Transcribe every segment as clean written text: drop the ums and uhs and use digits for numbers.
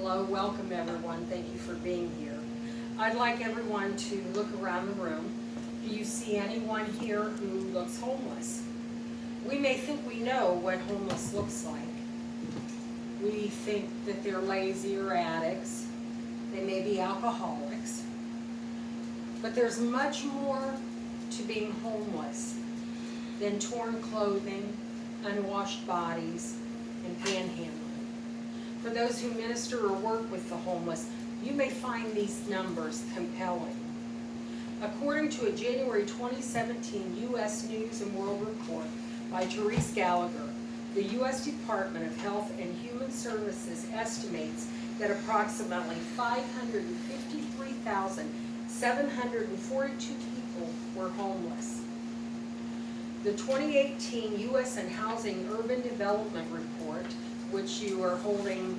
Hello, welcome everyone. Thank you for being here. I'd like everyone to look around the room. Do you see anyone here who looks homeless? We may think we know what homeless looks like. We think that they're lazy or addicts. They may be alcoholics. But there's much more to being homeless than torn clothing, unwashed bodies, and panhandling. For those who minister or work with the homeless, you may find these numbers compelling. According to a January 2017 U.S. News and World Report by Therese Gallagher, the U.S. Department of Health and Human Services estimates that approximately 553,742 people were homeless. The 2018 U.S. and Housing Urban Development Report, which you are holding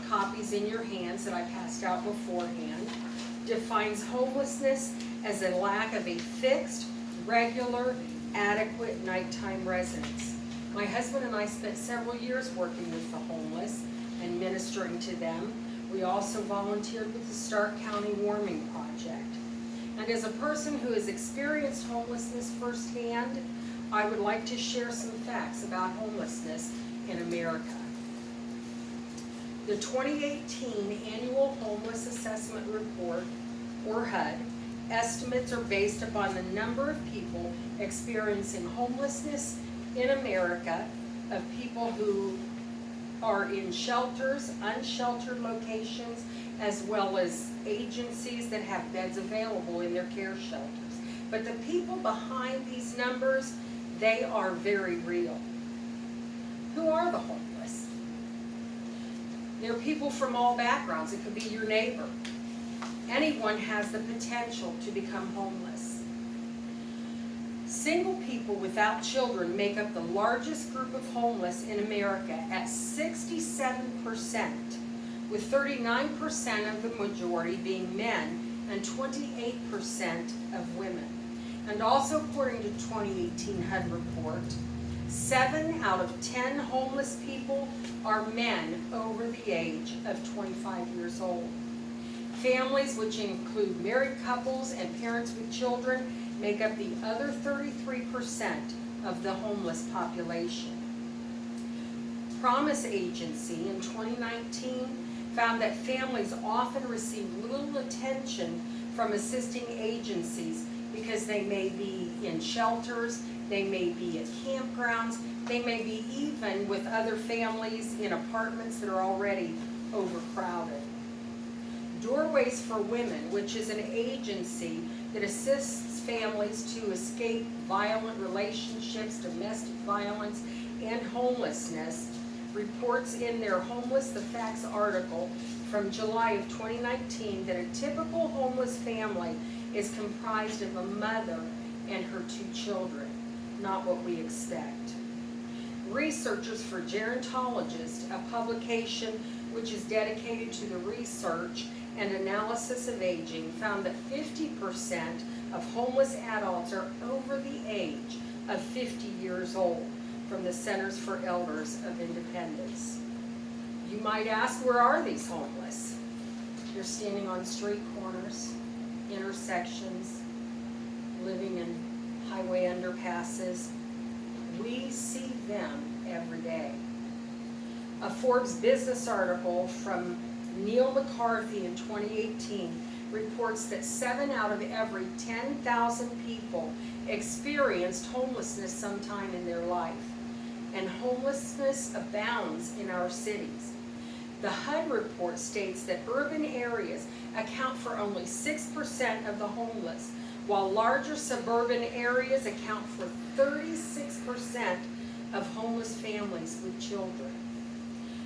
copies in your hands that I passed out beforehand, defines homelessness as a lack of a fixed, regular, adequate nighttime residence. My husband and I spent several years working with the homeless and ministering to them. We also volunteered with the Stark County Warming Project. And as a person who has experienced homelessness firsthand, I would like to share some facts about homelessness in America. The 2018 Annual Homeless Assessment Report, or HUD, estimates are based upon the number of people experiencing homelessness in America, of people who are in shelters, unsheltered locations, as well as agencies that have beds available in their care shelters. But the people behind these numbers, they are very real. Who are the homeless? They're people from all backgrounds. It could be your neighbor. Anyone has the potential to become homeless. Single people without children make up the largest group of homeless in America at 67%, with 39% of the majority being men and 28% of women. And also according to 2018 HUD report, 7 out of 10 homeless people are men over the age of 25 years old. Families, which include married couples and parents with children, make up the other 33% of the homeless population. Promise Agency in 2019 found that families often receive little attention from assisting agencies because they may be in shelters, they may be at campgrounds, they may be even with other families in apartments that are already overcrowded. Doorways for Women, which is an agency that assists families to escape violent relationships, domestic violence, and homelessness, reports in their Homeless the Facts article from July of 2019 that a typical homeless family is comprised of a mother and her 2 children, not what we expect. Researchers for Gerontologists, a publication which is dedicated to the research and analysis of aging, found that 50% of homeless adults are over the age of 50 years old, from the Centers for Elders of Independence. You might ask, where are these homeless? They're standing on street corners, intersections, living in highway underpasses. We see them every day. A Forbes business article from Neil McCarthy in 2018 reports that 7 out of every 10,000 people experienced homelessness sometime in their life, and homelessness abounds in our cities. The HUD report states that urban areas account for only 6% of the homeless, while larger suburban areas account for 36% of homeless families with children.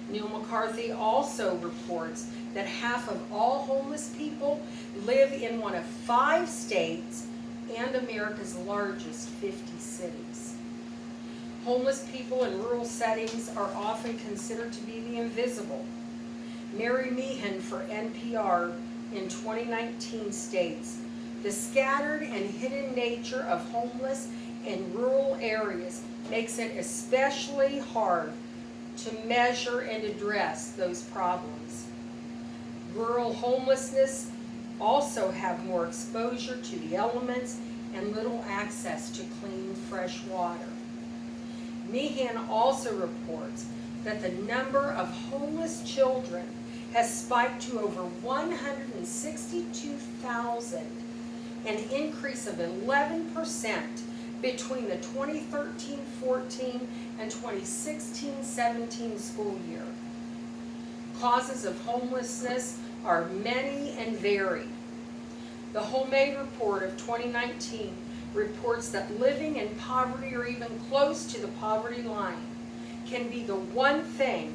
Neil McCarthy also reports that half of all homeless people live in one of 5 states and America's largest 50 cities. Homeless people in rural settings are often considered to be the invisible. Mary Meehan for NPR in 2019 states, "The scattered and hidden nature of homeless in rural areas makes it especially hard to measure and address those problems. Rural homelessness also have more exposure to the elements and little access to clean, fresh water. Meehan also reports that the number of homeless children has spiked to over 162,000, an increase of 11% between the 2013-14 and 2016-17 school year. Causes of homelessness are many and varied. The Homemade Report of 2019 reports that living in poverty or even close to the poverty line can be the one thing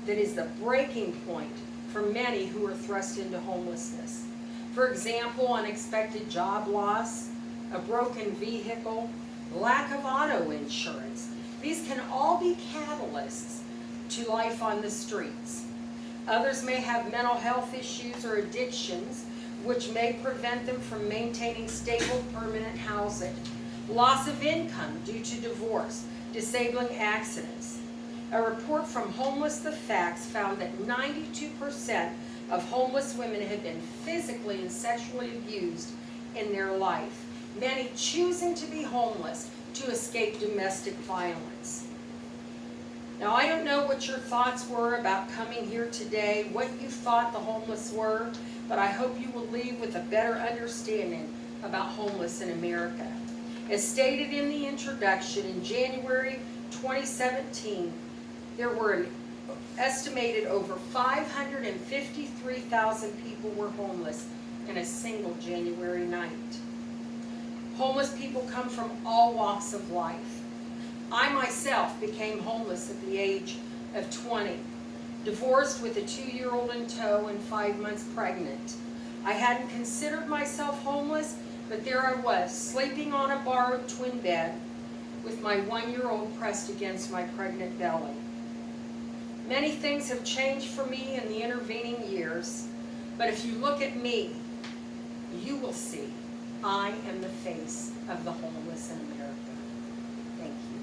that is the breaking point for many who are thrust into homelessness. For example, unexpected job loss, a broken vehicle, lack of auto insurance. These can all be catalysts to life on the streets. Others may have mental health issues or addictions, which may prevent them from maintaining stable, permanent housing. Loss of income due to divorce, disabling accidents. A report from Homeless the Facts found that 92% of homeless women had been physically and sexually abused in their life, many choosing to be homeless to escape domestic violence. Now, I don't know what your thoughts were about coming here today, what you thought the homeless were, but I hope you will leave with a better understanding about homeless in America. As stated in the introduction, in January 2017, there were an estimated over 553,000 people were homeless in a single January night. Homeless people come from all walks of life. I myself became homeless at the age of 20, divorced with a 2-year-old in tow and 5 months pregnant. I hadn't considered myself homeless, but there I was, sleeping on a borrowed twin bed with my 1-year-old pressed against my pregnant belly. Many things have changed for me in the intervening years, but if you look at me, you will see I am the face of the homeless in America. Thank you.